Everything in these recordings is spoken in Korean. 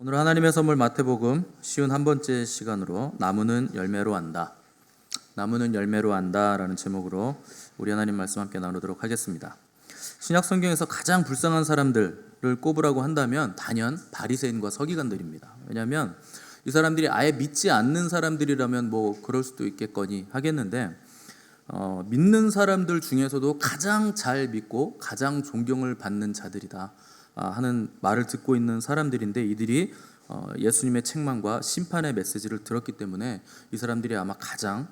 오늘 하나님의 선물 마태복음 쉬운 한 번째 시간으로 나무는 열매로 안다. 나무는 열매로 안다라는 제목으로 우리 하나님 말씀 함께 나누도록 하겠습니다. 신약 성경에서 가장 불쌍한 사람들을 꼽으라고 한다면 단연 바리새인과 서기관들입니다. 왜냐하면 이 사람들이 아예 믿지 않는 사람들이라면 뭐 그럴 수도 있겠거니 하겠는데 믿는 사람들 중에서도 가장 잘 믿고 가장 존경을 받는 자들이다 하는 말을 듣고 있는 사람들인데, 이들이 예수님의 책망과 심판의 메시지를 들었기 때문에 이 사람들이 아마 가장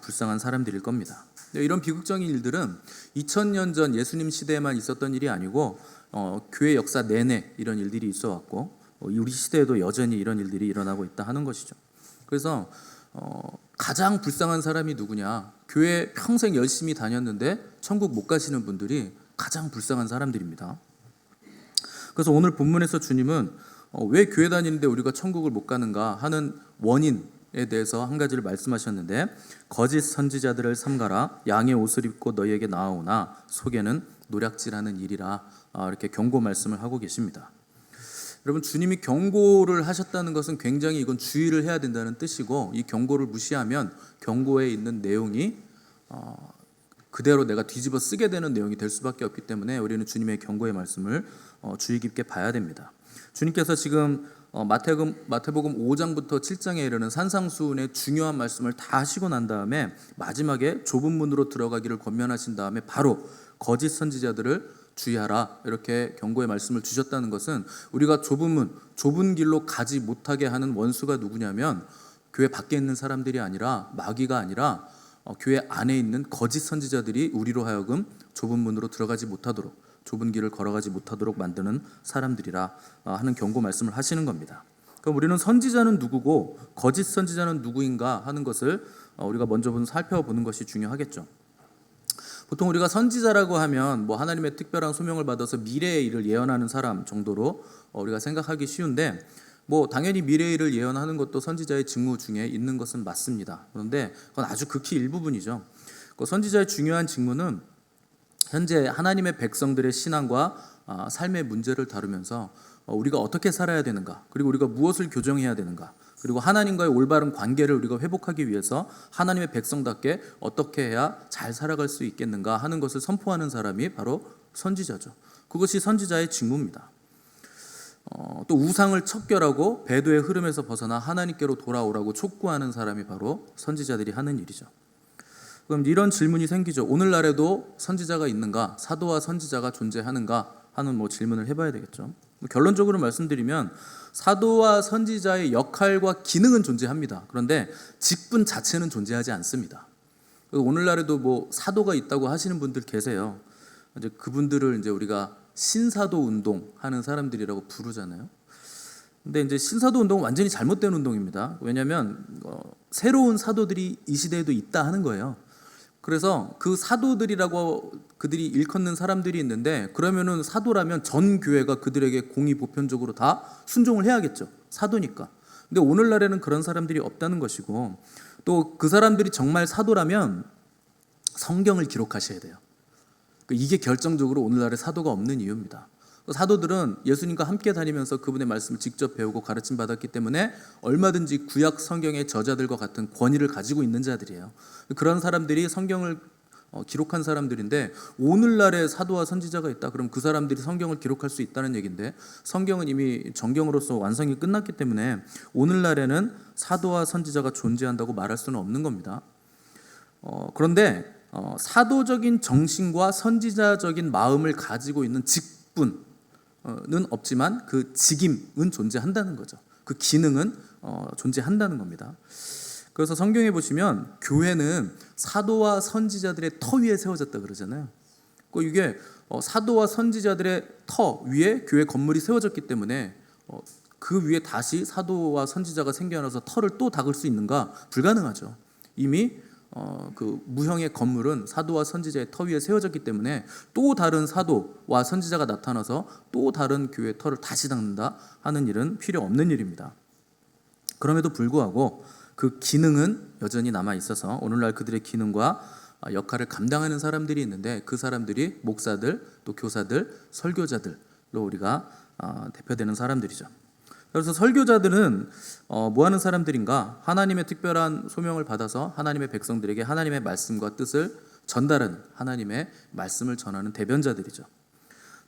불쌍한 사람들일 겁니다. 이런 비극적인 일들은 2000년 전 예수님 시대에만 있었던 일이 아니고 교회 역사 내내 이런 일들이 있어 왔고 우리 시대에도 여전히 이런 일들이 일어나고 있다 하는 것이죠. 그래서 가장 불쌍한 사람이 누구냐? 교회 평생 열심히 다녔는데 천국 못 가시는 분들이 가장 불쌍한 사람들입니다. 그래서 오늘 본문에서 주님은 왜 교회 다니는데 우리가 천국을 못 가는가 하는 원인에 대해서 한 가지를 말씀하셨는데, 거짓 선지자들을 삼가라. 양의 옷을 입고 너희에게 나아오나 속에는 노략질하는 일이라, 이렇게 경고 말씀을 하고 계십니다. 여러분, 주님이 경고를 하셨다는 것은 굉장히 이건 주의를 해야 된다는 뜻이고, 이 경고를 무시하면 경고에 있는 내용이 그대로 내가 뒤집어 쓰게 되는 내용이 될 수밖에 없기 때문에 우리는 주님의 경고의 말씀을 주의 깊게 봐야 됩니다. 주님께서 지금 마태복음 5장부터 7장에 이르는 산상수훈의 중요한 말씀을 다 하시고 난 다음에 마지막에 좁은 문으로 들어가기를 권면하신 다음에 바로 거짓 선지자들을 주의하라 이렇게 경고의 말씀을 주셨다는 것은, 우리가 좁은 문, 좁은 길로 가지 못하게 하는 원수가 누구냐면 교회 밖에 있는 사람들이 아니라, 마귀가 아니라 교회 안에 있는 거짓 선지자들이 우리로 하여금 좁은 문으로 들어가지 못하도록, 좁은 길을 걸어가지 못하도록 만드는 사람들이라 하는 경고 말씀을 하시는 겁니다. 그럼 우리는 선지자는 누구고 거짓 선지자는 누구인가 하는 것을 우리가 먼저 살펴보는 것이 중요하겠죠. 보통 우리가 선지자라고 하면 뭐 하나님의 특별한 소명을 받아서 미래의 일을 예언하는 사람 정도로 우리가 생각하기 쉬운데, 뭐 당연히 미래의 일을 예언하는 것도 선지자의 직무 중에 있는 것은 맞습니다. 그런데 그건 아주 극히 일부분이죠. 그 선지자의 중요한 직무는 현재 하나님의 백성들의 신앙과 삶의 문제를 다루면서 우리가 어떻게 살아야 되는가, 그리고 우리가 무엇을 교정해야 되는가, 그리고 하나님과의 올바른 관계를 우리가 회복하기 위해서 하나님의 백성답게 어떻게 해야 잘 살아갈 수 있겠는가 하는 것을 선포하는 사람이 바로 선지자죠. 그것이 선지자의 직무입니다. 또 우상을 척결하고 배도의 흐름에서 벗어나 하나님께로 돌아오라고 촉구하는 사람이 바로 선지자들이 하는 일이죠. 그럼 이런 질문이 생기죠. 오늘날에도 선지자가 있는가, 사도와 선지자가 존재하는가 하는 질문을 해봐야 되겠죠. 결론적으로 말씀드리면 사도와 선지자의 역할과 기능은 존재합니다. 그런데 직분 자체는 존재하지 않습니다. 오늘날에도 사도가 있다고 하시는 분들 계세요. 이제 그분들을 이제 우리가 신사도 운동 하는 사람들이라고 부르잖아요. 근데 이제 신사도 운동은 완전히 잘못된 운동입니다. 왜냐하면 새로운 사도들이 이 시대에도 있다 하는 거예요. 그래서 그 사도들이라고 그들이 일컫는 사람들이 있는데, 그러면은 사도라면 전 교회가 그들에게 공의 보편적으로 다 순종을 해야겠죠. 사도니까. 근데 오늘날에는 그런 사람들이 없다는 것이고, 또 그 사람들이 정말 사도라면 성경을 기록하셔야 돼요. 이게 결정적으로 오늘날에 사도가 없는 이유입니다. 사도들은 예수님과 함께 다니면서 그분의 말씀을 직접 배우고 가르침 받았기 때문에 얼마든지 구약 성경의 저자들과 같은 권위를 가지고 있는 자들이에요. 그런 사람들이 성경을 기록한 사람들인데, 오늘날에 사도와 선지자가 있다 그럼 그 사람들이 성경을 기록할 수 있다는 얘기인데, 성경은 이미 정경으로서 완성이 끝났기 때문에 오늘날에는 사도와 선지자가 존재한다고 말할 수는 없는 겁니다. 그런데 사도적인 정신과 선지자적인 마음을 가지고 있는 직분은 없지만 그 직임은 존재한다는 거죠. 그 기능은 존재한다는 겁니다. 그래서 성경에 보시면 교회는 사도와 선지자들의 터 위에 세워졌다 그러잖아요. 이게 사도와 선지자들의 터 위에 교회 건물이 세워졌기 때문에 그 위에 다시 사도와 선지자가 생겨나서 터를 또 닦을 수 있는가? 불가능하죠. 이미 그 무형의 건물은 사도와 선지자의 터 위에 세워졌기 때문에 또 다른 사도와 선지자가 나타나서 또 다른 교회의 터를 다시 닦는다 하는 일은 필요 없는 일입니다. 그럼에도 불구하고 그 기능은 여전히 남아 있어서 오늘날 그들의 기능과 역할을 감당하는 사람들이 있는데, 그 사람들이 목사들, 또 교사들, 설교자들로 우리가 대표되는 사람들이죠. 그래서 설교자들은 뭐 하는 사람들인가? 하나님의 특별한 소명을 받아서 하나님의 백성들에게 하나님의 말씀과 뜻을 전달하는, 하나님의 말씀을 전하는 대변자들이죠.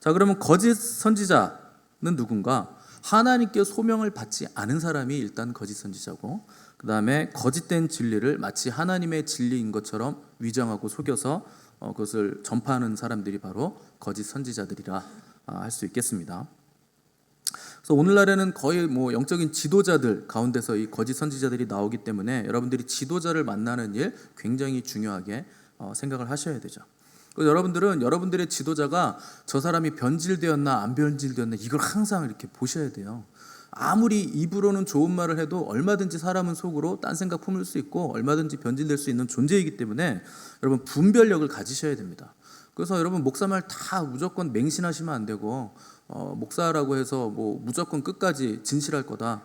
자, 그러면 거짓 선지자는 누군가? 하나님께 소명을 받지 않은 사람이 일단 거짓 선지자고, 그 다음에 거짓된 진리를 마치 하나님의 진리인 것처럼 위장하고 속여서 그것을 전파하는 사람들이 바로 거짓 선지자들이라 할 수 있겠습니다. 그래서 오늘날에는 거의 뭐 영적인 지도자들 가운데서 이 거짓 선지자들이 나오기 때문에 여러분들이 지도자를 만나는 일 굉장히 중요하게 생각을 하셔야 되죠. 그래서 여러분들은 여러분들의 지도자가 저 사람이 변질되었나 안 변질되었나 이걸 항상 이렇게 보셔야 돼요. 아무리 입으로는 좋은 말을 해도 얼마든지 사람은 속으로 딴 생각 품을 수 있고 얼마든지 변질될 수 있는 존재이기 때문에 여러분 분별력을 가지셔야 됩니다. 그래서 여러분 목사 말 다 무조건 맹신하시면 안 되고 목사라고 해서 뭐 무조건 끝까지 진실할 거다,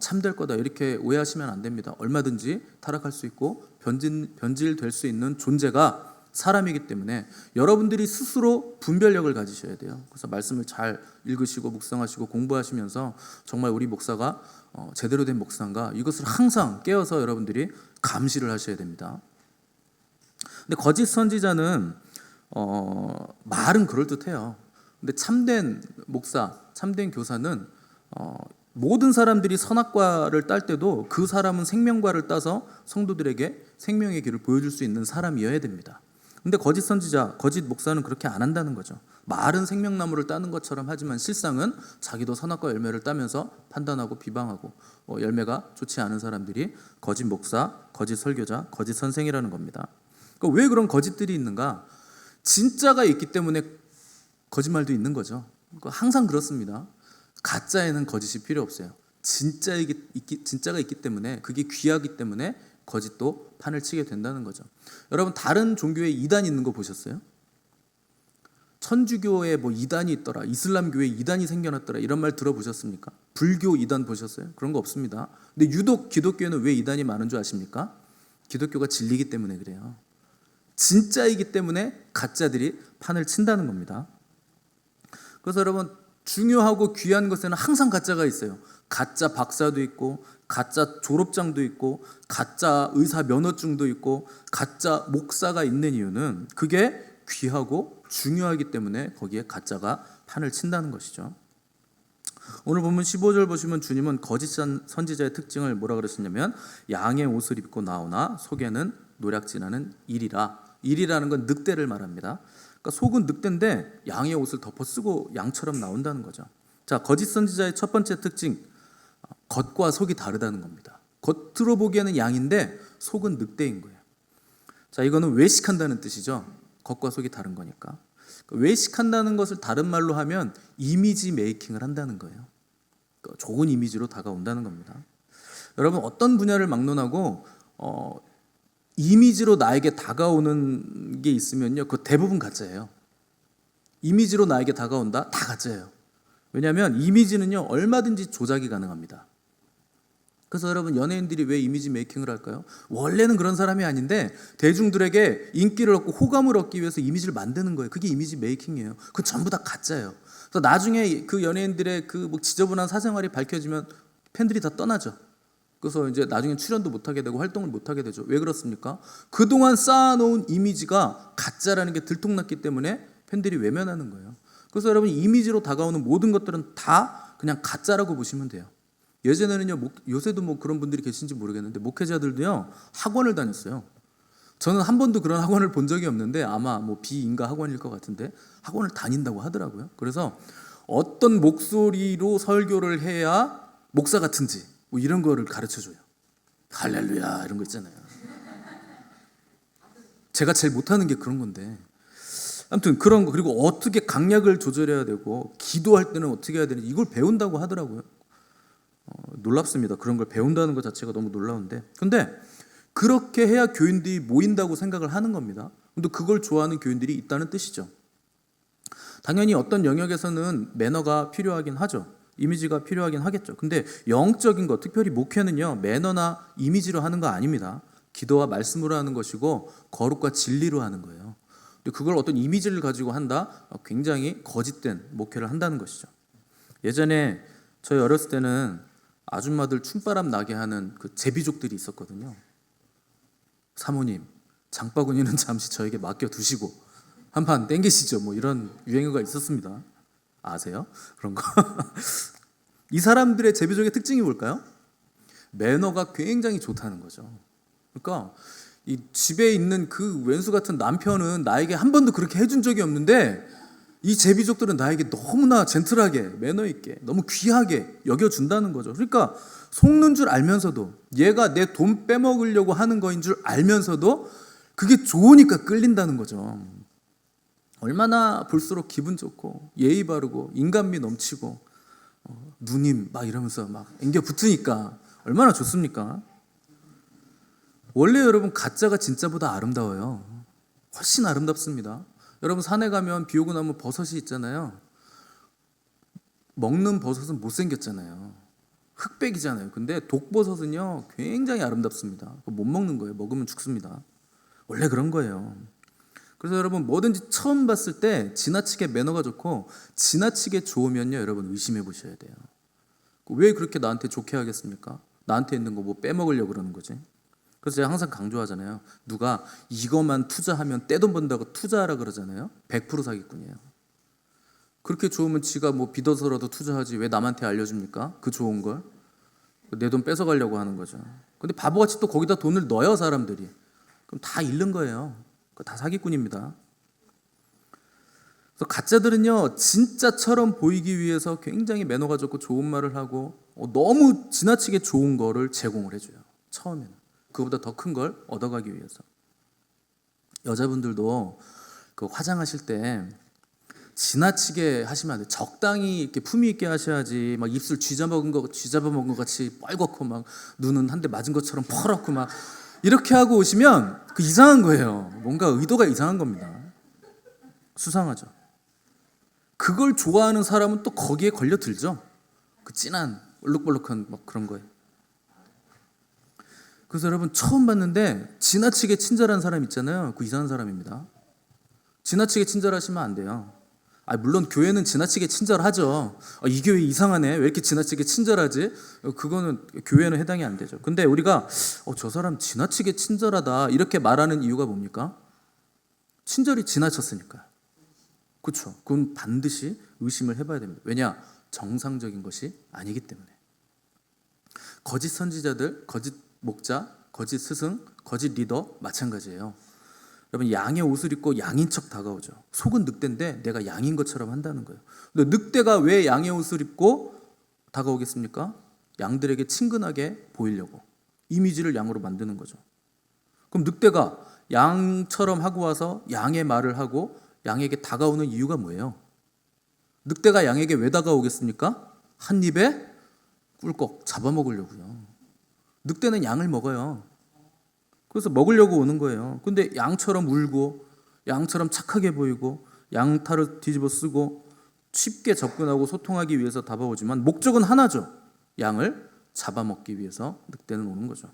참될 거다 이렇게 오해하시면 안 됩니다. 얼마든지 타락할 수 있고 변질될 수 있는 존재가 사람이기 때문에 여러분들이 스스로 분별력을 가지셔야 돼요. 그래서 말씀을 잘 읽으시고 묵상하시고 공부하시면서 정말 우리 목사가 제대로 된 목사인가 이것을 항상 깨어서 여러분들이 감시를 하셔야 됩니다. 근데 거짓 선지자는 말은 그럴듯해요. 근데 참된 목사, 참된 교사는 모든 사람들이 선악과를 딸 때도 그 사람은 생명과를 따서 성도들에게 생명의 길을 보여줄 수 있는 사람이어야 됩니다. 근데 거짓 선지자, 거짓 목사는 그렇게 안 한다는 거죠. 말은 생명나무를 따는 것처럼 하지만 실상은 자기도 선악과 열매를 따면서 판단하고 비방하고 열매가 좋지 않은 사람들이 거짓 목사, 거짓 설교자, 거짓 선생이라는 겁니다. 그러니까 왜 그런 거짓들이 있는가? 진짜가 있기 때문에 거짓말도 있는 거죠. 그러니까 항상 그렇습니다. 가짜에는 거짓이 필요 없어요. 진짜가 있기 때문에, 그게 귀하기 때문에 거짓도 판을 치게 된다는 거죠. 여러분 다른 종교에 이단이 있는 거 보셨어요? 천주교에 뭐 이단이 있더라, 이슬람교에 이단이 생겨났더라 이런 말 들어보셨습니까? 불교 이단 보셨어요? 그런 거 없습니다. 근데 유독 기독교에는 왜 이단이 많은 줄 아십니까? 기독교가 진리기 때문에 그래요. 진짜이기 때문에 가짜들이 판을 친다는 겁니다. 그래서 여러분 중요하고 귀한 것에는 항상 가짜가 있어요. 가짜 박사도 있고 가짜 졸업장도 있고 가짜 의사 면허증도 있고 가짜 목사가 있는 이유는 그게 귀하고 중요하기 때문에 거기에 가짜가 판을 친다는 것이죠. 오늘 본문 15절 보시면 주님은 거짓 선지자의 특징을 뭐라 그러시냐면 양의 옷을 입고 나오나 속에는 노략질하는 일이라는 건 늑대를 말합니다. 그러니까 속은 늑대인데 양의 옷을 덮어 쓰고 양처럼 나온다는 거죠. 자, 거짓 선지자의 첫 번째 특징, 겉과 속이 다르다는 겁니다. 겉으로 보기에는 양인데 속은 늑대인 거예요. 자, 이거는 외식한다는 뜻이죠. 겉과 속이 다른 거니까. 외식한다는 것을 다른 말로 하면 이미지 메이킹을 한다는 거예요. 좋은 이미지로 다가온다는 겁니다. 여러분 어떤 분야를 막론하고 이미지로 나에게 다가오는 게 있으면요, 그 대부분 가짜예요. 이미지로 나에게 다가온다? 다 가짜예요. 왜냐하면 이미지는요 얼마든지 조작이 가능합니다. 그래서 여러분 연예인들이 왜 이미지 메이킹을 할까요? 원래는 그런 사람이 아닌데 대중들에게 인기를 얻고 호감을 얻기 위해서 이미지를 만드는 거예요. 그게 이미지 메이킹이에요. 그건 전부 다 가짜예요. 그래서 나중에 그 연예인들의 그 뭐 지저분한 사생활이 밝혀지면 팬들이 다 떠나죠. 그래서 이제 나중에 출연도 못하게 되고 활동을 못하게 되죠. 왜 그렇습니까? 그동안 쌓아놓은 이미지가 가짜라는 게 들통났기 때문에 팬들이 외면하는 거예요. 그래서 여러분 이미지로 다가오는 모든 것들은 다 그냥 가짜라고 보시면 돼요. 예전에는요, 요새도 뭐 그런 분들이 계신지 모르겠는데 목회자들도요 학원을 다녔어요. 저는 한 번도 그런 학원을 본 적이 없는데 아마 뭐 비인가 학원일 것 같은데 학원을 다닌다고 하더라고요. 그래서 어떤 목소리로 설교를 해야 목사 같은지 뭐 이런 거를 가르쳐줘요. 할렐루야 이런 거 있잖아요. 제가 제일 못하는 게 그런 건데 아무튼 그런 거, 그리고 어떻게 강약을 조절해야 되고 기도할 때는 어떻게 해야 되는지 이걸 배운다고 하더라고요. 놀랍습니다. 그런 걸 배운다는 것 자체가 너무 놀라운데, 근데 그렇게 해야 교인들이 모인다고 생각을 하는 겁니다. 근데 그걸 좋아하는 교인들이 있다는 뜻이죠. 당연히 어떤 영역에서는 매너가 필요하긴 하죠. 이미지가 필요하긴 하겠죠. 근데 영적인 것, 특별히 목회는요 매너나 이미지로 하는 거 아닙니다. 기도와 말씀으로 하는 것이고 거룩과 진리로 하는 거예요. 근데 그걸 어떤 이미지를 가지고 한다? 굉장히 거짓된 목회를 한다는 것이죠. 예전에 저희 어렸을 때는 아줌마들 춤바람 나게 하는 그 제비족들이 있었거든요. 사모님, 장바구니는 잠시 저에게 맡겨두시고 한판 땡기시죠. 뭐 이런 유행어가 있었습니다. 아세요? 그런 거. 이 사람들의 제비족의 특징이 뭘까요? 매너가 굉장히 좋다는 거죠. 그러니까 이 집에 있는 그 왼수 같은 남편은 나에게 한 번도 그렇게 해준 적이 없는데 이 제비족들은 나에게 너무나 젠틀하게 매너 있게 너무 귀하게 여겨준다는 거죠. 그러니까 속는 줄 알면서도 얘가 내 돈 빼먹으려고 하는 거인 줄 알면서도 그게 좋으니까 끌린다는 거죠. 얼마나 볼수록 기분 좋고 예의 바르고 인간미 넘치고 누님 막 이러면서 막 앵겨 붙으니까 얼마나 좋습니까? 원래 여러분 가짜가 진짜보다 아름다워요. 훨씬 아름답습니다. 여러분 산에 가면 비 오고 나면 버섯이 있잖아요. 먹는 버섯은 못생겼잖아요. 흑백이잖아요. 근데 독버섯은요 굉장히 아름답습니다. 못 먹는 거예요. 먹으면 죽습니다. 원래 그런 거예요. 그래서 여러분 뭐든지 처음 봤을 때 지나치게 매너가 좋고 지나치게 좋으면요 여러분 의심해 보셔야 돼요. 왜 그렇게 나한테 좋게 하겠습니까? 나한테 있는 거 뭐 빼먹으려고 그러는 거지. 그래서 제가 항상 강조하잖아요. 누가 이것만 투자하면 떼돈 번다고 투자하라 그러잖아요. 100% 사기꾼이에요. 그렇게 좋으면 지가 뭐 빚어서라도 투자하지 왜 남한테 알려줍니까? 그 좋은 걸. 내 돈 뺏어가려고 하는 거죠. 근데 바보같이 또 거기다 돈을 넣어요 사람들이. 그럼 다 잃는 거예요. 다 사기꾼입니다. 그래서 가짜들은요 진짜처럼 보이기 위해서 굉장히 매너가 좋고 좋은 말을 하고 너무 지나치게 좋은 거를 제공을 해줘요. 처음에는. 그거보다 더 큰 걸 얻어가기 위해서. 여자분들도 그 화장하실 때 지나치게 하시면 안 돼요. 적당히 이렇게 품위 있게 하셔야지. 막 입술 쥐잡아먹은 것 같이 빨갛고 막 눈은 한 대 맞은 것처럼 퍼렇고 막 이렇게 하고 오시면 그 이상한 거예요. 뭔가 의도가 이상한 겁니다. 수상하죠. 그걸 좋아하는 사람은 또 거기에 걸려들죠. 그 진한 얼룩벌룩한 막 그런 거에. 그래서 여러분 처음 봤는데 지나치게 친절한 사람 있잖아요. 그 이상한 사람입니다. 지나치게 친절하시면 안 돼요. 물론 교회는 지나치게 친절하죠. 이 교회 이상하네. 왜 이렇게 지나치게 친절하지? 그거는 교회는 해당이 안 되죠. 근데 우리가 저 사람 지나치게 친절하다 이렇게 말하는 이유가 뭡니까? 친절이 지나쳤으니까요. 그렇죠. 그건 반드시 의심을 해봐야 됩니다. 왜냐? 정상적인 것이 아니기 때문에. 거짓 선지자들, 거짓 목자, 거짓 스승, 거짓 리더 마찬가지예요. 여러분 양의 옷을 입고 양인 척 다가오죠. 속은 늑대인데 내가 양인 것처럼 한다는 거예요. 근데 늑대가 왜 양의 옷을 입고 다가오겠습니까? 양들에게 친근하게 보이려고. 이미지를 양으로 만드는 거죠. 그럼 늑대가 양처럼 하고 와서 양의 말을 하고 양에게 다가오는 이유가 뭐예요? 늑대가 양에게 왜 다가오겠습니까? 한 입에 꿀꺽 잡아먹으려고요. 늑대는 양을 먹어요. 그래서 먹으려고 오는 거예요. 근데 양처럼 울고 양처럼 착하게 보이고 양탈을 뒤집어 쓰고 쉽게 접근하고 소통하기 위해서 다가오지만 목적은 하나죠. 양을 잡아먹기 위해서 늑대는 오는 거죠.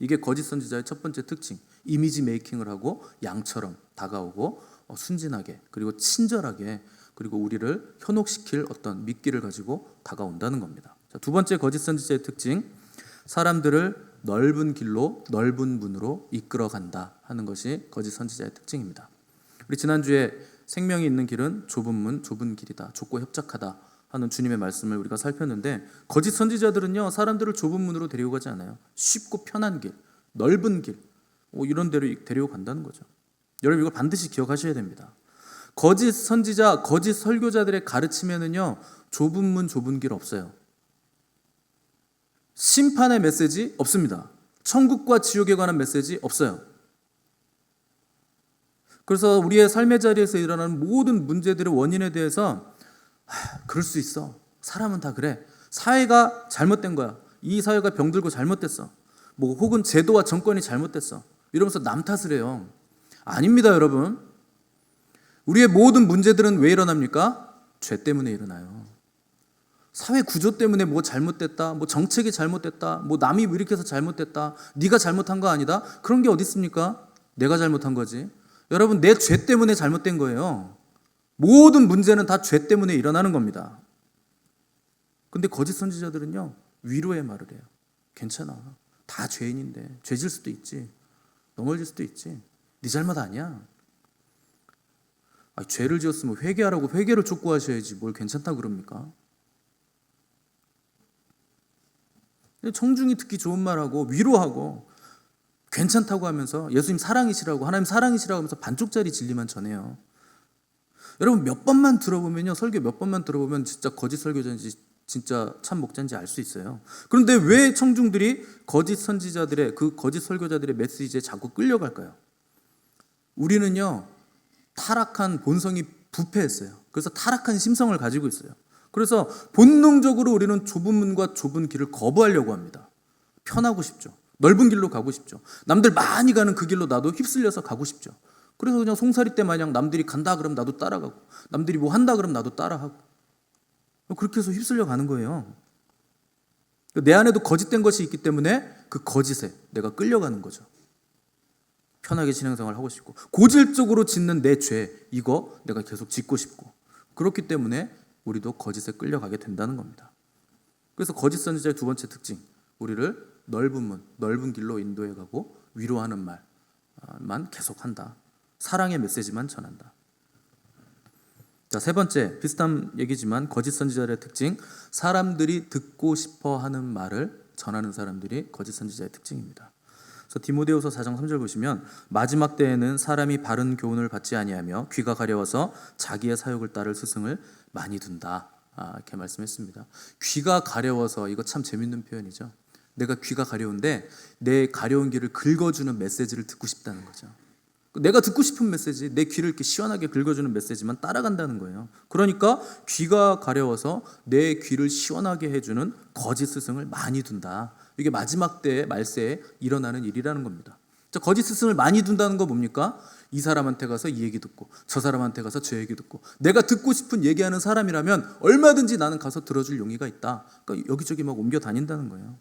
이게 거짓 선지자의 첫 번째 특징. 이미지 메이킹을 하고 양처럼 다가오고 순진하게 그리고 친절하게 그리고 우리를 현혹시킬 어떤 미끼를 가지고 다가온다는 겁니다. 자, 두 번째 거짓 선지자의 특징. 사람들을 넓은 길로 넓은 문으로 이끌어간다 하는 것이 거짓 선지자의 특징입니다. 우리 지난주에 생명이 있는 길은 좁은 문, 좁은 길이다. 좁고 협착하다 하는 주님의 말씀을 우리가 살폈는데 거짓 선지자들은요 사람들을 좁은 문으로 데리고 가지 않아요. 쉽고 편한 길, 넓은 길 이런 데로 데리고 간다는 거죠. 여러분 이걸 반드시 기억하셔야 됩니다. 거짓 선지자, 거짓 설교자들의 가르침에는요 좁은 문, 좁은 길 없어요. 심판의 메시지 없습니다. 천국과 지옥에 관한 메시지 없어요. 그래서 우리의 삶의 자리에서 일어나는 모든 문제들의 원인에 대해서 그럴 수 있어. 사람은 다 그래. 사회가 잘못된 거야. 이 사회가 병들고 잘못됐어. 혹은 제도와 정권이 잘못됐어. 이러면서 남 탓을 해요. 아닙니다, 여러분. 우리의 모든 문제들은 왜 일어납니까? 죄 때문에 일어나요. 사회 구조 때문에 뭐 잘못됐다, 뭐 정책이 잘못됐다, 뭐 남이 이렇게 해서 잘못됐다, 네가 잘못한 거 아니다. 그런 게 어디 있습니까? 내가 잘못한 거지. 여러분 내 죄 때문에 잘못된 거예요. 모든 문제는 다 죄 때문에 일어나는 겁니다. 근데 거짓 선지자들은요, 위로의 말을 해요. 괜찮아. 다 죄인인데 죄질 수도 있지. 넘어질 수도 있지. 네 잘못 아니야. 죄를 지었으면 회개하라고 회개를 촉구하셔야지 뭘 괜찮다 그럽니까? 청중이 듣기 좋은 말하고 위로하고 괜찮다고 하면서 예수님 사랑이시라고 하나님 사랑이시라고 하면서 반쪽짜리 진리만 전해요. 여러분 몇 번만 들어보면요, 설교 몇 번만 들어보면 진짜 거짓 설교자인지 진짜 참 목자인지 알 수 있어요. 그런데 왜 청중들이 거짓 선지자들의 그 거짓 설교자들의 메시지에 자꾸 끌려갈까요? 우리는요, 타락한 본성이 부패했어요. 그래서 타락한 심성을 가지고 있어요. 그래서 본능적으로 우리는 좁은 문과 좁은 길을 거부하려고 합니다. 편하고 싶죠. 넓은 길로 가고 싶죠. 남들 많이 가는 그 길로 나도 휩쓸려서 가고 싶죠. 그래서 그냥 송사리 때 마냥 남들이 간다 그러면 나도 따라가고, 남들이 뭐 한다 그러면 나도 따라하고, 그렇게 해서 휩쓸려 가는 거예요. 내 안에도 거짓된 것이 있기 때문에 그 거짓에 내가 끌려가는 거죠. 편하게 신앙생활을 하고 싶고, 고질적으로 짓는 내 죄, 이거 내가 계속 짓고 싶고, 그렇기 때문에 우리도 거짓에 끌려가게 된다는 겁니다. 그래서 거짓 선지자의 두 번째 특징, 우리를 넓은 문, 넓은 길로 인도해 가고 위로하는 말만 계속한다. 사랑의 메시지만 전한다. 자, 세 번째, 비슷한 얘기지만 거짓 선지자의 특징, 사람들이 듣고 싶어 하는 말을 전하는 사람들이 거짓 선지자의 특징입니다. 그래서 디모데후서 4장 3절 보시면, 마지막 때에는 사람이 바른 교훈을 받지 아니하며 귀가 가려워서 자기의 사욕을 따를 스승을 많이 둔다. 이렇게 말씀했습니다. 귀가 가려워서, 이거 참 재밌는 표현이죠. 내가 귀가 가려운데 내 가려운 귀를 긁어주는 메시지를 듣고 싶다는 거죠. 내가 듣고 싶은 메시지, 내 귀를 이렇게 시원하게 긁어주는 메시지만 따라간다는 거예요. 그러니까 귀가 가려워서 내 귀를 시원하게 해주는 거짓 스승을 많이 둔다. 이게 마지막 때의 말세에 일어나는 일이라는 겁니다. 자, 거짓 스승을 많이 둔다는 거 뭡니까? 이 사람한테 가서 이 얘기 듣고 저 사람한테 가서 저 얘기 듣고, 내가 듣고 싶은 얘기하는 사람이라면 얼마든지 나는 가서 들어줄 용의가 있다. 그러니까 여기저기 막 옮겨 다닌다는 거예요.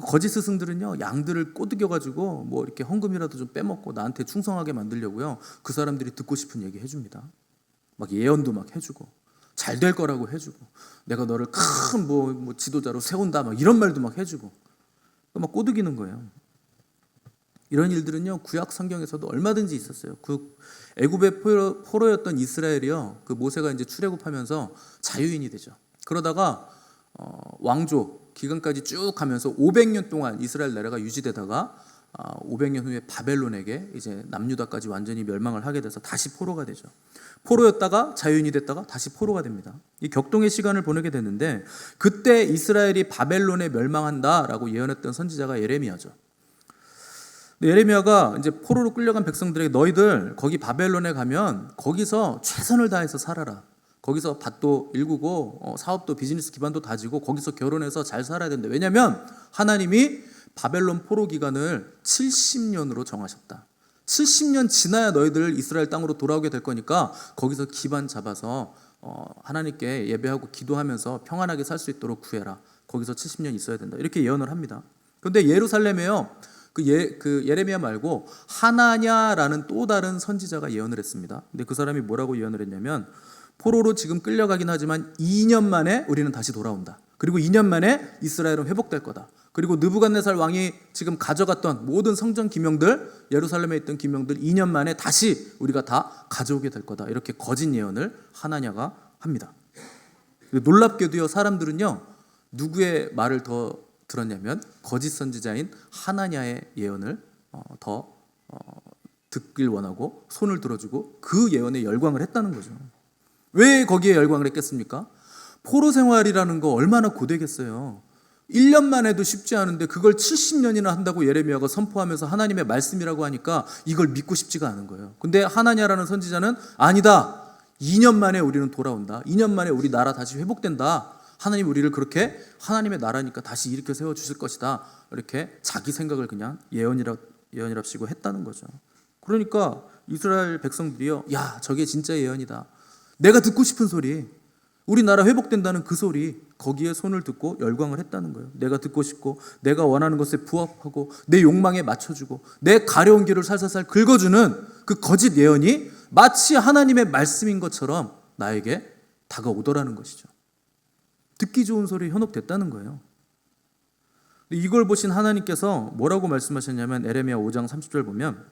거짓 스승들은요, 양들을 꼬드겨가지고 뭐 이렇게 헌금이라도 좀 빼먹고 나한테 충성하게 만들려고요, 그 사람들이 듣고 싶은 얘기 해줍니다. 막 예언도 막 해주고 잘 될 거라고 해주고, 내가 너를 큰 뭐 지도자로 세운다 막 이런 말도 막 해주고, 막 꼬드기는 거예요. 이런 일들은요, 구약 성경에서도 얼마든지 있었어요. 그 애굽의 포로였던 이스라엘이요, 그 모세가 이제 출애굽하면서 자유인이 되죠. 그러다가 왕조 기간까지 쭉 가면서 500년 동안 이스라엘 나라가 유지되다가 500년 후에 바벨론에게 이제 남유다까지 완전히 멸망을 하게 돼서 다시 포로가 되죠. 포로였다가 자유인이 됐다가 다시 포로가 됩니다. 이 격동의 시간을 보내게 됐는데, 그때 이스라엘이 바벨론에 멸망한다라고 예언했던 선지자가 예레미야죠. 예레미야가 이제 포로로 끌려간 백성들에게, 너희들 거기 바벨론에 가면 거기서 최선을 다해서 살아라. 거기서 밭도 일구고 사업도 비즈니스 기반도 다지고 거기서 결혼해서 잘 살아야 된다. 왜냐하면 하나님이 바벨론 포로 기간을 70년으로 정하셨다. 70년 지나야 너희들 이스라엘 땅으로 돌아오게 될 거니까 거기서 기반 잡아서 하나님께 예배하고 기도하면서 평안하게 살 수 있도록 구해라. 거기서 70년 있어야 된다. 이렇게 예언을 합니다. 그런데 예루살렘에요, 그 예레미야 말고 하나냐라는 또 다른 선지자가 예언을 했습니다. 근데 그 사람이 뭐라고 예언을 했냐면, 포로로 지금 끌려가긴 하지만 2년 만에 우리는 다시 돌아온다. 그리고 2년 만에 이스라엘은 회복될 거다. 그리고 느부갓네살 왕이 지금 가져갔던 모든 성전 기명들, 예루살렘에 있던 기명들 2년 만에 다시 우리가 다 가져오게 될 거다. 이렇게 거짓 예언을 하나냐가 합니다. 놀랍게도요, 사람들은요, 누구의 말을 더 들었냐면 거짓 선지자인 하나냐의 예언을 더 듣길 원하고 손을 들어주고 그 예언에 열광을 했다는 거죠. 왜 거기에 열광을 했겠습니까? 포로 생활이라는 거 얼마나 고되겠어요. 1년만 해도 쉽지 않은데 그걸 70년이나 한다고 예레미야가 선포하면서 하나님의 말씀이라고 하니까 이걸 믿고 싶지가 않은 거예요. 근데 하나냐라는 선지자는 아니다. 2년 만에 우리는 돌아온다. 2년 만에 우리 나라 다시 회복된다. 하나님 우리를 그렇게 하나님의 나라니까 다시 일으켜 세워주실 것이다. 이렇게 자기 생각을 그냥 예언이랍시고 했다는 거죠. 그러니까 이스라엘 백성들이요, 야, 저게 진짜 예언이다. 내가 듣고 싶은 소리, 우리나라 회복된다는 그 소리, 거기에 손을 듣고 열광을 했다는 거예요. 내가 듣고 싶고 내가 원하는 것에 부합하고 내 욕망에 맞춰주고 내 가려운 길을 살살살 긁어주는 그 거짓 예언이 마치 하나님의 말씀인 것처럼 나에게 다가오더라는 것이죠. 듣기 좋은 소리 현혹됐다는 거예요. 이걸 보신 하나님께서 뭐라고 말씀하셨냐면 에레미야 5장 30절 보면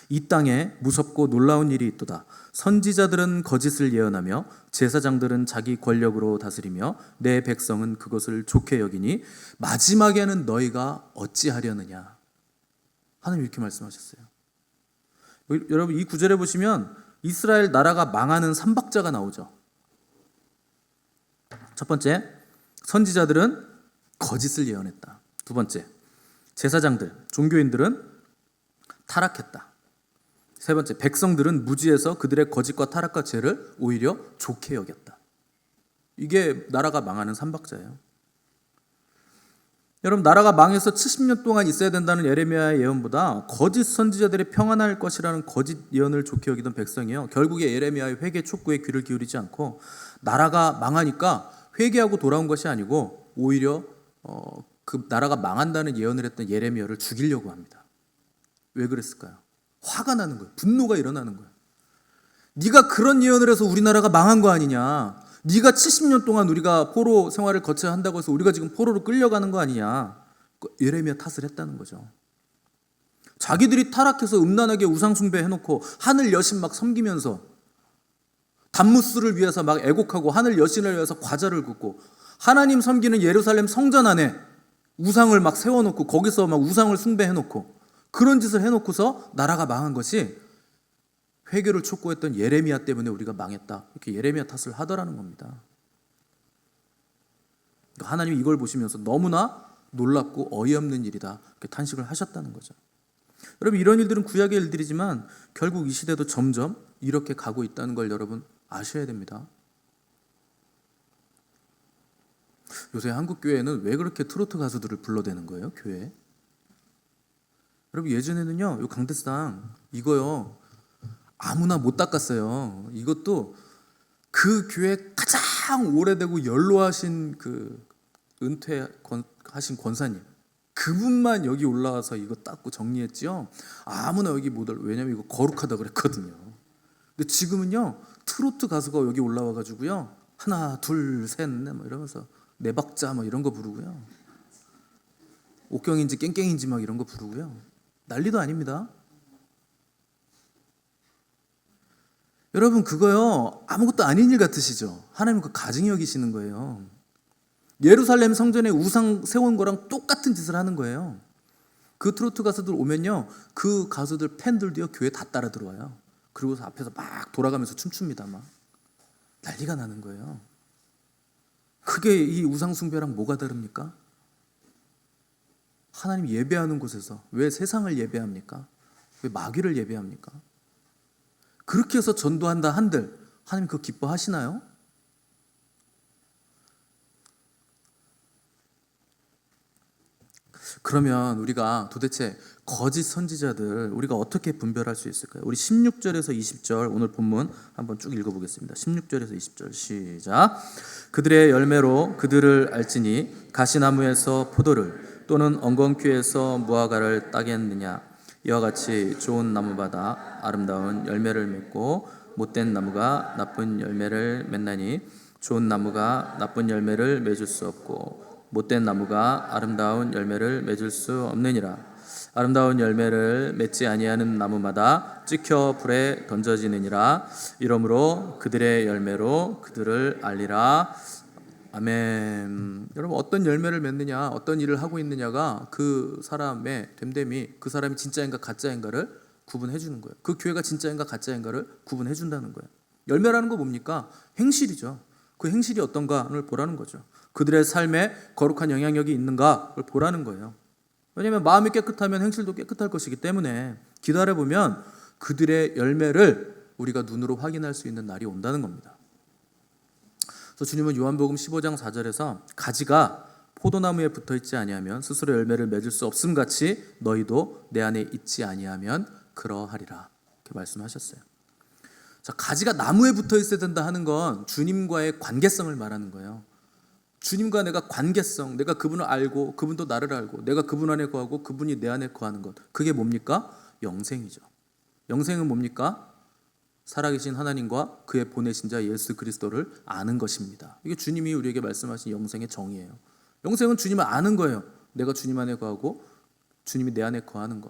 이 땅에 무섭고 놀라운 일이 있도다. 선지자들은 거짓을 예언하며 제사장들은 자기 권력으로 다스리며 내 백성은 그것을 좋게 여기니 마지막에는 너희가 어찌하려느냐. 하나님 이렇게 말씀하셨어요. 여러분 이 구절에 보시면 이스라엘 나라가 망하는 삼박자가 나오죠. 첫 번째, 선지자들은 거짓을 예언했다. 두 번째, 제사장들, 종교인들은 타락했다. 세 번째, 백성들은 무지해서 그들의 거짓과 타락과 죄를 오히려 좋게 여겼다. 이게 나라가 망하는 삼박자예요. 여러분, 나라가 망해서 70년 동안 있어야 된다는 예레미야의 예언보다 거짓 선지자들이 평안할 것이라는 거짓 예언을 좋게 여기던 백성이요, 결국에 예레미야의 회개 촉구에 귀를 기울이지 않고 나라가 망하니까 회개하고 돌아온 것이 아니고 오히려 그 나라가 망한다는 예언을 했던 예레미야를 죽이려고 합니다. 왜 그랬을까요? 화가 나는 거예요. 분노가 일어나는 거예요. 네가 그런 예언을 해서 우리나라가 망한 거 아니냐. 네가 70년 동안 우리가 포로 생활을 거쳐야 한다고 해서 우리가 지금 포로로 끌려가는 거 아니냐. 예레미야 탓을 했다는 거죠. 자기들이 타락해서 음란하게 우상 숭배해놓고 하늘 여신 막 섬기면서 단무스를 위해서 막 애곡하고 하늘 여신을 위해서 과자를 굽고 하나님 섬기는 예루살렘 성전 안에 우상을 막 세워놓고 거기서 막 우상을 숭배해놓고 그런 짓을 해놓고서 나라가 망한 것이 회개를 촉구했던 예레미야 때문에 우리가 망했다. 이렇게 예레미야 탓을 하더라는 겁니다. 하나님이 이걸 보시면서 너무나 놀랍고 어이없는 일이다. 이렇게 탄식을 하셨다는 거죠. 여러분, 이런 일들은 구약의 일들이지만 결국 이 시대도 점점 이렇게 가고 있다는 걸 여러분 아셔야 됩니다. 요새 한국 교회는 왜 그렇게 트로트 가수들을 불러대는 거예요? 교회에? 여러분, 예전에는요, 요 강대상 이거요 아무나 못 닦았어요. 이것도 그 교회 가장 오래되고 연로하신 그 은퇴하신 권사님, 그분만 여기 올라와서 이거 닦고 정리했지요. 아무나 여기 못 올. 왜냐면 이거 거룩하다 그랬거든요. 근데 지금은요, 트로트 가수가 여기 올라와가지고요, 하나 둘 셋 넷 뭐 이러면서 네 박자 뭐 이런 거 부르고요, 옥경인지 깽깽인지 막 이런 거 부르고요, 난리도 아닙니다. 여러분, 그거요 아무것도 아닌 일 같으시죠? 하나님 그 가증히 여기시는 거예요. 예루살렘 성전에 우상 세운 거랑 똑같은 짓을 하는 거예요. 그 트로트 가수들 오면요, 그 가수들 팬들도요 교회 다 따라 들어와요. 그리고서 앞에서 막 돌아가면서 춤춥니다. 막 난리가 나는 거예요. 그게 이 우상 숭배랑 뭐가 다릅니까? 하나님 예배하는 곳에서 왜 세상을 예배합니까? 왜 마귀를 예배합니까? 그렇게 해서 전도한다 한들 하나님 그거 기뻐하시나요? 그러면 우리가 도대체 거짓 선지자들 우리가 어떻게 분별할 수 있을까요? 우리 16절에서 20절 오늘 본문 한번 쭉 읽어보겠습니다. 16절에서 20절 시작. 그들의 열매로 그들을 알지니 가시나무에서 포도를 또는 엉겅퀴에서 무화과를 따겠느냐. 이와 같이 좋은 나무마다 아름다운 열매를 맺고 못된 나무가 나쁜 열매를 맺나니 좋은 나무가 나쁜 열매를 맺을 수 없고 못된 나무가 아름다운 열매를 맺을 수 없느니라. 아름다운 열매를 맺지 아니하는 나무마다 찍혀 불에 던져지느니라. 이러므로 그들의 열매로 그들을 알리라. 아멘. 여러분, 어떤 열매를 맺느냐, 어떤 일을 하고 있느냐가 그 사람의 됨됨이, 그 사람이 진짜인가 가짜인가를 구분해 주는 거예요. 그 교회가 진짜인가 가짜인가를 구분해 준다는 거예요. 열매라는 거 뭡니까? 행실이죠. 그 행실이 어떤가를 보라는 거죠. 그들의 삶에 거룩한 영향력이 있는가를 보라는 거예요. 왜냐하면 마음이 깨끗하면 행실도 깨끗할 것이기 때문에 기다려보면 그들의 열매를 우리가 눈으로 확인할 수 있는 날이 온다는 겁니다. 그래서 주님은 요한복음 15장 4절에서 가지가 포도나무에 붙어있지 아니하면 스스로 열매를 맺을 수 없음같이 너희도 내 안에 있지 아니하면 그러하리라 이렇게 말씀하셨어요. 자, 가지가 나무에 붙어있어야 된다 하는 건 주님과의 관계성을 말하는 거예요. 주님과 내가 관계성, 내가 그분을 알고 그분도 나를 알고 내가 그분 안에 거하고 그분이 내 안에 거하는 것, 그게 뭡니까? 영생이죠. 영생은 뭡니까? 살아계신 하나님과 그의 보내신 자 예수 그리스도를 아는 것입니다. 이게 주님이 우리에게 말씀하신 영생의 정의예요. 영생은 주님을 아는 거예요. 내가 주님 안에 거하고 주님이 내 안에 거하는 거.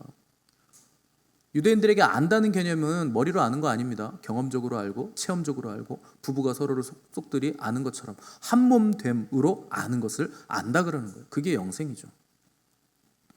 유대인들에게 안다는 개념은 머리로 아는 거 아닙니다. 경험적으로 알고 체험적으로 알고 부부가 서로를 속속들이 아는 것처럼 한몸됨으로 아는 것을 안다 그러는 거예요. 그게 영생이죠.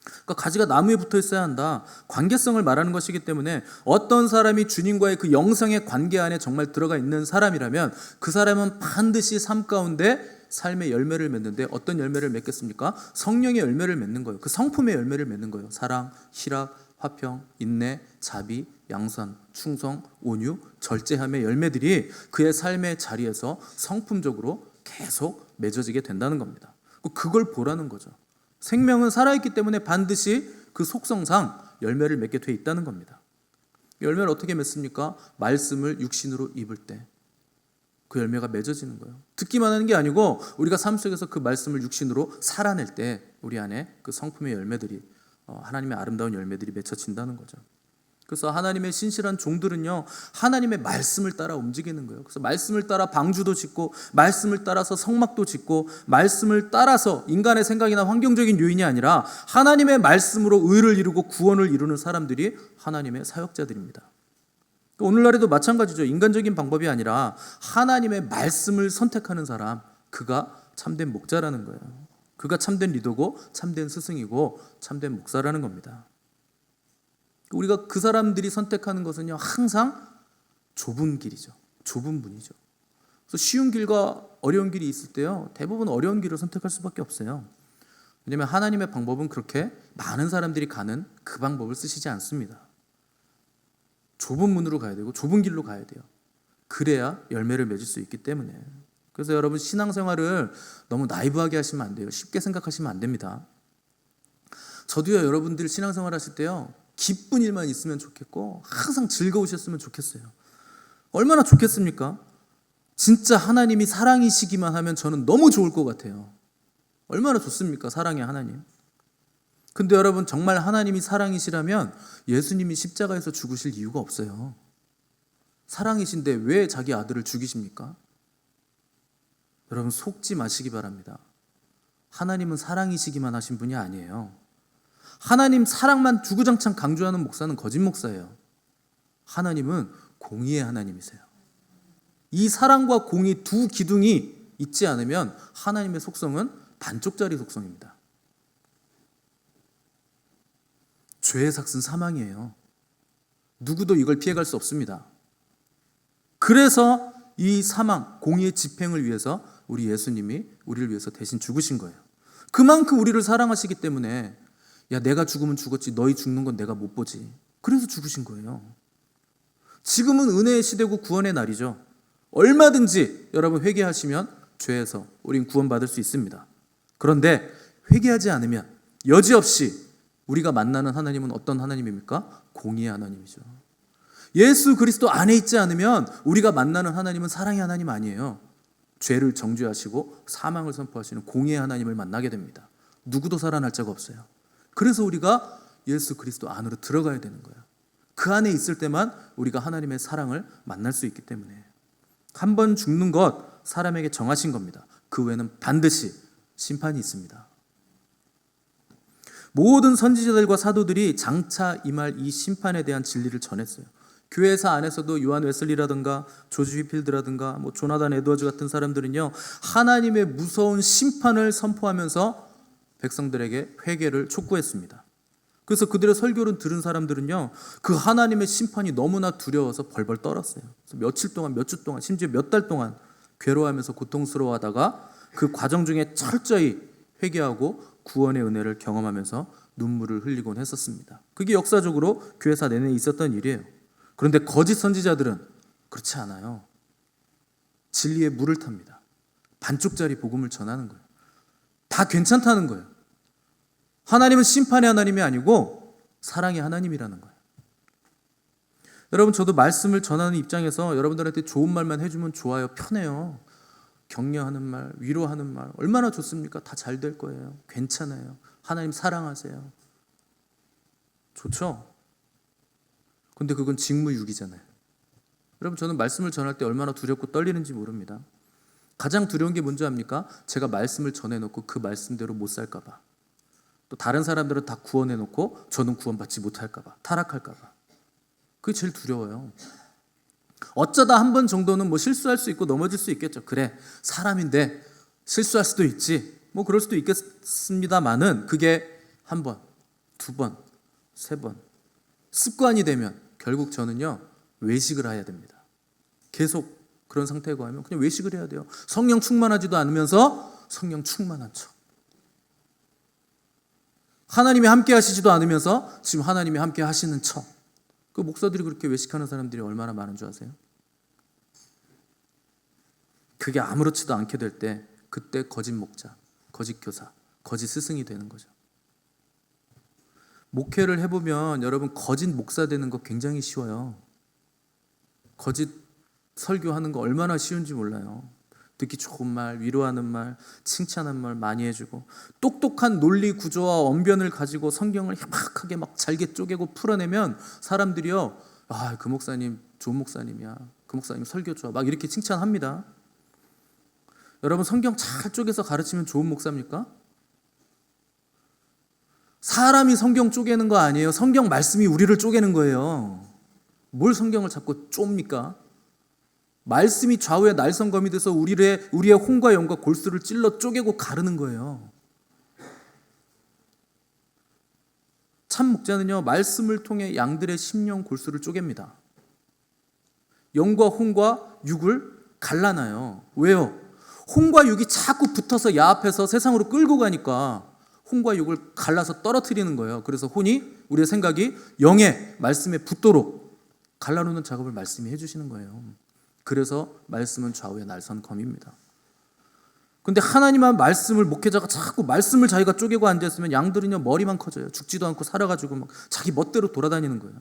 그러니까 가지가 나무에 붙어 있어야 한다. 관계성을 말하는 것이기 때문에 어떤 사람이 주님과의 그 영생의 관계 안에 정말 들어가 있는 사람이라면 그 사람은 반드시 삶 가운데 삶의 열매를 맺는데 어떤 열매를 맺겠습니까? 성령의 열매를 맺는 거예요. 그 성품의 열매를 맺는 거예요. 사랑, 희락, 화평, 인내, 자비, 양선, 충성, 온유, 절제함의 열매들이 그의 삶의 자리에서 성품적으로 계속 맺어지게 된다는 겁니다. 그걸 보라는 거죠. 생명은 살아있기 때문에 반드시 그 속성상 열매를 맺게 돼 있다는 겁니다. 열매를 어떻게 맺습니까? 말씀을 육신으로 입을 때 그 열매가 맺어지는 거예요. 듣기만 하는 게 아니고 우리가 삶 속에서 그 말씀을 육신으로 살아낼 때 우리 안에 그 성품의 열매들이 하나님의 아름다운 열매들이 맺혀진다는 거죠. 그래서 하나님의 신실한 종들은요, 하나님의 말씀을 따라 움직이는 거예요. 그래서 말씀을 따라 방주도 짓고, 말씀을 따라서 성막도 짓고, 말씀을 따라서 인간의 생각이나 환경적인 요인이 아니라 하나님의 말씀으로 의를 이루고 구원을 이루는 사람들이 하나님의 사역자들입니다. 오늘날에도 마찬가지죠. 인간적인 방법이 아니라 하나님의 말씀을 선택하는 사람, 그가 참된 목자라는 거예요. 그가 참된 리더고 참된 스승이고 참된 목사라는 겁니다. 우리가 그 사람들이 선택하는 것은요, 항상 좁은 길이죠. 좁은 문이죠. 그래서 쉬운 길과 어려운 길이 있을 때요, 대부분 어려운 길을 선택할 수밖에 없어요. 왜냐하면 하나님의 방법은 그렇게 많은 사람들이 가는 그 방법을 쓰시지 않습니다. 좁은 문으로 가야 되고 좁은 길로 가야 돼요. 그래야 열매를 맺을 수 있기 때문에. 그래서 여러분, 신앙생활을 너무 나이브하게 하시면 안 돼요. 쉽게 생각하시면 안 됩니다. 저도요, 여러분들 신앙생활 하실 때요, 기쁜 일만 있으면 좋겠고 항상 즐거우셨으면 좋겠어요. 얼마나 좋겠습니까? 진짜 하나님이 사랑이시기만 하면 저는 너무 좋을 것 같아요. 얼마나 좋습니까? 사랑의 하나님. 근데 여러분, 정말 하나님이 사랑이시라면 예수님이 십자가에서 죽으실 이유가 없어요. 사랑이신데 왜 자기 아들을 죽이십니까? 여러분, 속지 마시기 바랍니다. 하나님은 사랑이시기만 하신 분이 아니에요. 하나님 사랑만 주구장창 강조하는 목사는 거짓 목사예요. 하나님은 공의의 하나님이세요. 이 사랑과 공의 두 기둥이 있지 않으면 하나님의 속성은 반쪽짜리 속성입니다. 죄의 삭은 사망이에요. 누구도 이걸 피해갈 수 없습니다. 그래서 이 사망, 공의의 집행을 위해서 우리 예수님이 우리를 위해서 대신 죽으신 거예요. 그만큼 우리를 사랑하시기 때문에 야, 내가 죽으면 죽었지 너희 죽는 건 내가 못 보지. 그래서 죽으신 거예요. 지금은 은혜의 시대고 구원의 날이죠. 얼마든지 여러분 회개하시면 죄에서 우린 구원받을 수 있습니다. 그런데 회개하지 않으면 여지없이 우리가 만나는 하나님은 어떤 하나님입니까? 공의의 하나님이죠. 예수 그리스도 안에 있지 않으면 우리가 만나는 하나님은 사랑의 하나님 아니에요. 죄를 정죄하시고 사망을 선포하시는 공의의 하나님을 만나게 됩니다. 누구도 살아날 자가 없어요. 그래서 우리가 예수 그리스도 안으로 들어가야 되는 거예요. 그 안에 있을 때만 우리가 하나님의 사랑을 만날 수 있기 때문에. 한 번 죽는 것 사람에게 정하신 겁니다. 그 외에는 반드시 심판이 있습니다. 모든 선지자들과 사도들이 장차 임할 이 심판에 대한 진리를 전했어요. 교회사 안에서도 요한 웨슬리라든가 조지 휘필드라든가 조나단 에드워즈 같은 사람들은요, 하나님의 무서운 심판을 선포하면서 백성들에게 회개를 촉구했습니다. 그래서 그들의 설교를 들은 사람들은요, 그 하나님의 심판이 너무나 두려워서 벌벌 떨었어요. 그래서 며칠 동안, 몇 주 동안, 심지어 몇 달 동안 괴로워하면서 고통스러워하다가 그 과정 중에 철저히 회개하고 구원의 은혜를 경험하면서 눈물을 흘리곤 했었습니다. 그게 역사적으로 교회사 내내 있었던 일이에요. 그런데 거짓 선지자들은 그렇지 않아요. 진리의 물을 탑니다. 반쪽짜리 복음을 전하는 거예요. 다 괜찮다는 거예요. 하나님은 심판의 하나님이 아니고 사랑의 하나님이라는 거예요. 여러분, 저도 말씀을 전하는 입장에서 여러분들한테 좋은 말만 해주면 좋아요. 편해요. 격려하는 말, 위로하는 말 얼마나 좋습니까? 다 잘 될 거예요. 괜찮아요. 하나님 사랑하세요. 좋죠? 근데 그건 직무유기잖아요. 여러분, 저는 말씀을 전할 때 얼마나 두렵고 떨리는지 모릅니다. 가장 두려운 게 뭔지 압니까? 제가 말씀을 전해놓고 그 말씀대로 못 살까 봐. 또 다른 사람들은 다 구원해놓고 저는 구원받지 못할까 봐, 타락할까 봐. 그게 제일 두려워요. 어쩌다 한 번 정도는 뭐 실수할 수 있고 넘어질 수 있겠죠. 그래, 사람인데 실수할 수도 있지. 뭐 그럴 수도 있겠습니다만은 그게 한 번, 두 번, 세 번 습관이 되면 결국 저는요 외식을 해야 됩니다. 계속 그런 상태고 하면 그냥 외식을 해야 돼요. 성령 충만하지도 않으면서 성령 충만한 척. 하나님이 함께 하시지도 않으면서 지금 하나님이 함께 하시는 척. 그 목사들이 그렇게 외식하는 사람들이 얼마나 많은 줄 아세요? 그게 아무렇지도 않게 될 때 그때 거짓 목자, 거짓 교사, 거짓 스승이 되는 거죠. 목회를 해보면 여러분 거짓 목사 되는 거 굉장히 쉬워요. 거짓 설교하는 거 얼마나 쉬운지 몰라요. 듣기 좋은 말, 위로하는 말, 칭찬하는 말 많이 해주고 똑똑한 논리 구조와 언변을 가지고 성경을 희박하게 막 잘게 쪼개고 풀어내면 사람들이요, 아, 그 목사님 좋은 목사님이야, 그 목사님 설교 좋아, 막 이렇게 칭찬합니다. 여러분, 성경 잘 쪼개서 가르치면 좋은 목사입니까? 사람이 성경 쪼개는 거 아니에요. 성경 말씀이 우리를 쪼개는 거예요. 뭘 성경을 자꾸 좁니까? 말씀이 좌우의 날성검이 돼서 우리의 혼과 영과 골수를 찔러 쪼개고 가르는 거예요. 참 목자는요, 말씀을 통해 양들의 심령 골수를 쪼갭니다. 영과 혼과 육을 갈라놔요. 왜요? 혼과 육이 자꾸 붙어서 야합해서 세상으로 끌고 가니까 혼과 육을 갈라서 떨어뜨리는 거예요. 그래서 혼이, 우리의 생각이 영의 말씀에 붙도록 갈라놓는 작업을 말씀이 해주시는 거예요. 그래서 말씀은 좌우의 날선검입니다. 근데 하나님한 말씀을 목회자가 자꾸 말씀을 자기가 쪼개고 앉아있으면 양들은요 머리만 커져요. 죽지도 않고 살아가지고 막 자기 멋대로 돌아다니는 거예요.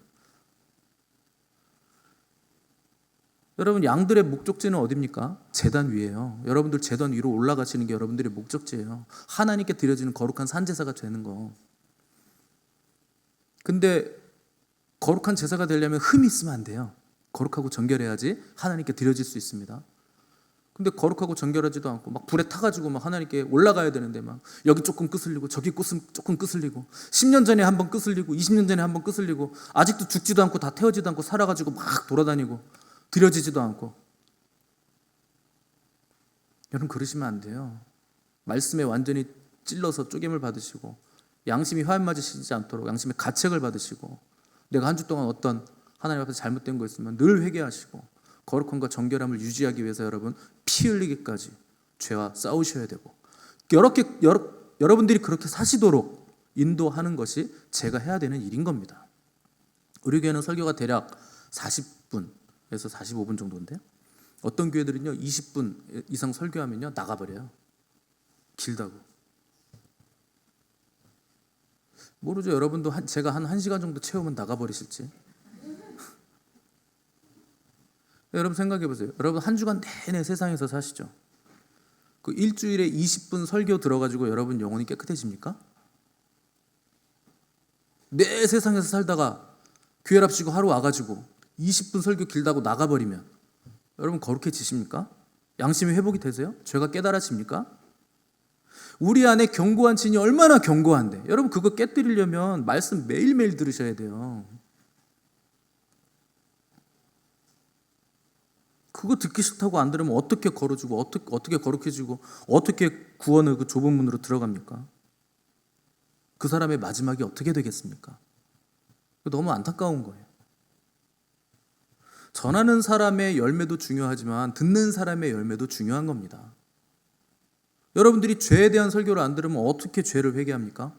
여러분, 양들의 목적지는 어디입니까? 제단 위에요. 여러분들 제단 위로 올라가시는 게 여러분들의 목적지예요. 하나님께 드려지는 거룩한 산제사가 되는 거. 근데 거룩한 제사가 되려면 흠이 있으면 안 돼요. 거룩하고 정결해야지 하나님께 드려질 수 있습니다. 근데 거룩하고 정결하지도 않고 막 불에 타가지고 막 하나님께 올라가야 되는데 막 여기 조금 끄슬리고 저기 조금 끄슬리고 10년 전에 한번 끄슬리고 20년 전에 한번 끄슬리고 아직도 죽지도 않고 다 태워지도 않고 살아가지고 막 돌아다니고 드려지지도 않고. 여러분, 그러시면 안 돼요. 말씀에 완전히 찔러서 쪼개물 받으시고 양심이 화염 맞으시지 않도록 양심의 가책을 받으시고 내가 한 주 동안 어떤 하나님 앞에서 잘못된 거 있으면 늘 회개하시고 거룩함과 정결함을 유지하기 위해서 여러분 피 흘리기까지 죄와 싸우셔야 되고 여러분들이 그렇게 사시도록 인도하는 것이 제가 해야 되는 일인 겁니다. 우리 교회는 설교가 대략 40분에서 45분 정도인데요. 어떤 교회들은요 20분 이상 설교하면요 나가버려요. 길다고. 모르죠. 여러분도 제가 한 1시간 정도 채우면 나가버리실지. 여러분 생각해 보세요. 여러분 한 주간 내내 세상에서 사시죠. 그 일주일에 20분 설교 들어가지고 여러분 영혼이 깨끗해집니까? 내 세상에서 살다가 교회랍시고 하루 와가지고 20분 설교 길다고 나가버리면 여러분 거룩해지십니까? 양심이 회복이 되세요? 죄가 깨달아집니까? 우리 안에 견고한 진이 얼마나 견고한데 여러분 그거 깨뜨리려면 말씀 매일매일 들으셔야 돼요. 그거 듣기 싫다고 안 들으면 어떻게 걸어주고 어떻게 거룩해지고 어떻게 구원의 그 좁은 문으로 들어갑니까? 그 사람의 마지막이 어떻게 되겠습니까? 너무 안타까운 거예요. 전하는 사람의 열매도 중요하지만 듣는 사람의 열매도 중요한 겁니다. 여러분들이 죄에 대한 설교를 안 들으면 어떻게 죄를 회개합니까?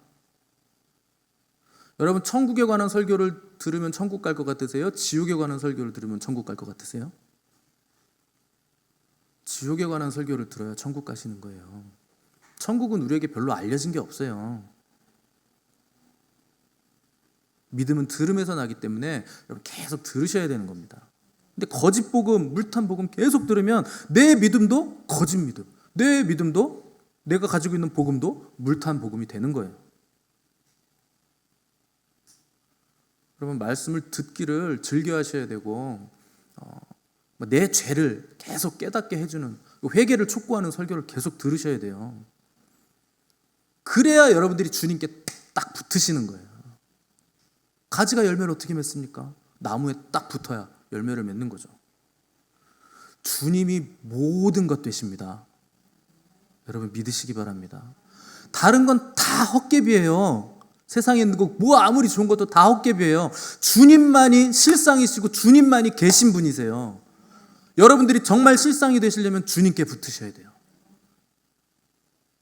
여러분 천국에 관한 설교를 들으면 천국 갈 것 같으세요? 지옥에 관한 설교를 들으면 천국 갈 것 같으세요? 지옥에 관한 설교를 들어야 천국 가시는 거예요. 천국은 우리에게 별로 알려진 게 없어요. 믿음은 들음에서 나기 때문에 여러분 계속 들으셔야 되는 겁니다. 근데 거짓 복음, 물탄 복음 계속 들으면 내 믿음도 거짓 믿음, 내 믿음도 내가 가지고 있는 복음도 물탄 복음이 되는 거예요. 여러분 말씀을 듣기를 즐겨 하셔야 되고 내 죄를 계속 깨닫게 해주는 회개를 촉구하는 설교를 계속 들으셔야 돼요. 그래야 여러분들이 주님께 딱 붙으시는 거예요. 가지가 열매를 어떻게 맺습니까? 나무에 딱 붙어야 열매를 맺는 거죠. 주님이 모든 것 되십니다. 여러분 믿으시기 바랍니다. 다른 건 다 헛개비예요. 세상에 있는 거 뭐 아무리 좋은 것도 다 헛개비예요. 주님만이 실상이시고 주님만이 계신 분이세요. 여러분들이 정말 실상이 되시려면 주님께 붙으셔야 돼요.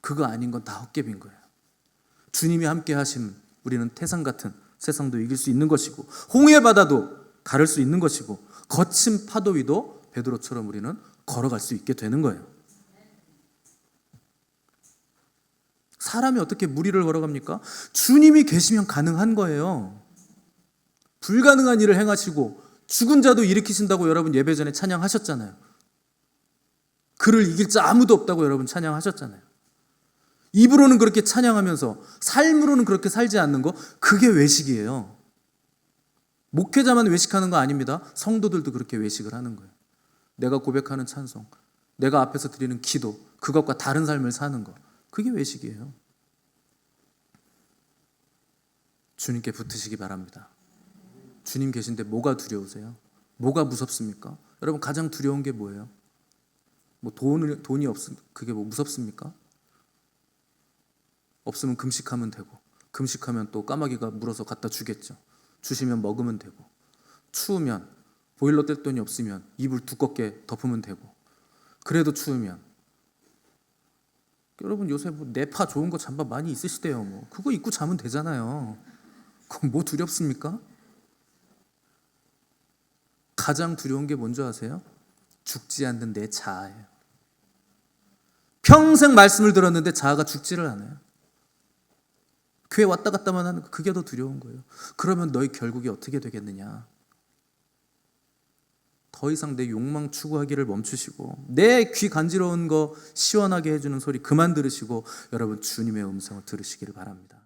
그거 아닌 건 다 헛개비인 거예요. 주님이 함께 하시면 우리는 태산 같은 세상도 이길 수 있는 것이고 홍해 바다도 가를 수 있는 것이고 거친 파도 위도 베드로처럼 우리는 걸어갈 수 있게 되는 거예요. 사람이 어떻게 무리를 걸어갑니까? 주님이 계시면 가능한 거예요. 불가능한 일을 행하시고 죽은 자도 일으키신다고 여러분 예배 전에 찬양하셨잖아요. 그를 이길 자 아무도 없다고 여러분 찬양하셨잖아요. 입으로는 그렇게 찬양하면서 삶으로는 그렇게 살지 않는 거, 그게 외식이에요. 목회자만 외식하는 거 아닙니다. 성도들도 그렇게 외식을 하는 거예요. 내가 고백하는 찬송, 내가 앞에서 드리는 기도, 그것과 다른 삶을 사는 거, 그게 외식이에요. 주님께 붙으시기 바랍니다. 주님 계신데 뭐가 두려우세요? 뭐가 무섭습니까? 여러분 가장 두려운 게 뭐예요? 뭐 돈이 없으면 그게 뭐 무섭습니까? 없으면 금식하면 되고, 금식하면 또 까마귀가 물어서 갖다 주겠죠. 주시면 먹으면 되고, 추우면 보일러 뗄 돈이 없으면 이불 두껍게 덮으면 되고, 그래도 추우면 여러분 요새 뭐 내파 좋은 거 잠바 많이 있으시대요. 뭐 그거 입고 자면 되잖아요. 그건 뭐 두렵습니까? 가장 두려운 게 뭔지 아세요? 죽지 않는 내 자아예요. 평생 말씀을 들었는데 자아가 죽지를 않아요. 교회 왔다 갔다만 하는 거, 그게 더 두려운 거예요. 그러면 너희 결국이 어떻게 되겠느냐? 더 이상 내 욕망 추구하기를 멈추시고 내 귀 간지러운 거 시원하게 해주는 소리 그만 들으시고 여러분 주님의 음성을 들으시기를 바랍니다.